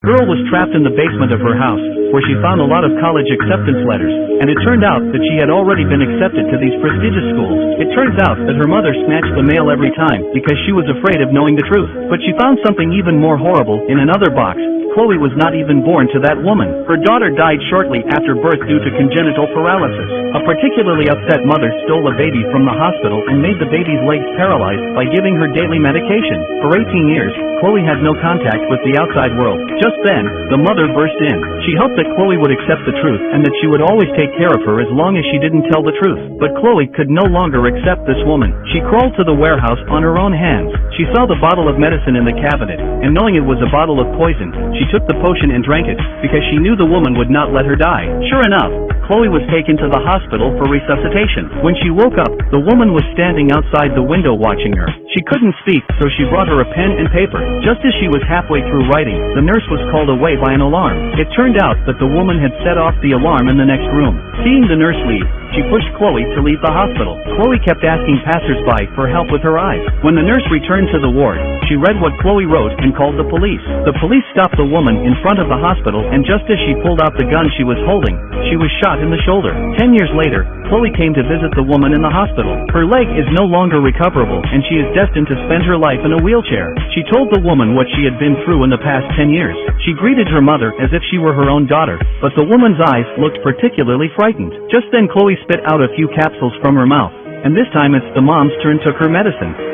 girl was trapped in the basement of her house, where she found a lot of college acceptance letters, and it turned out that she had already been accepted to these prestigious schools. It turns out that her mother snatched the mail every time, because she was afraid of knowing the truth. But she found something even more horrible in another box. Chloe was not even born to that woman. Her daughter died shortly after birth due to congenital paralysis. A particularly upset mother stole a baby from the hospital and made the baby's legs paralyzed by giving her daily medication. For 18 years, Chloe had no contact with the outside world. Just then, the mother burst in. She hoped that Chloe would accept the truth and that she would always take care of her as long as she didn't tell the truth. But Chloe could no longer accept this woman. She crawled to the warehouse on her own hands. She saw the bottle of medicine in the cabinet, and knowing it was a bottle of poison, she took the potion and drank it, because she knew the woman would not let her die. Sure enough, Chloe was taken to the hospital for resuscitation. When she woke up, the woman was standing outside the window watching her. She couldn't speak, so she brought her a pen and paper. Just as she was halfway through writing, the nurse was called away by an alarm. It turned out that the woman had set off the alarm in the next room. Seeing the nurse leave, she pushed Chloe to leave the hospital. Chloe kept asking passersby for help with her eyes. When the nurse returned to the ward, she read what Chloe wrote and called the police. The police stopped the woman in front of the hospital, and just as she pulled out the gun she was holding, she was shot in the shoulder. 10 years later, Chloe came to visit the woman in the hospital. Her leg is no longer recoverable, and she is destined to spend her life in a wheelchair. She told the woman what she had been through in the past 10 years. She greeted her mother as if she were her own daughter, but the woman's eyes looked particularly frightened. Just then Chloe spit out a few capsules from her mouth, and this time it's the mom's turn took her medicine.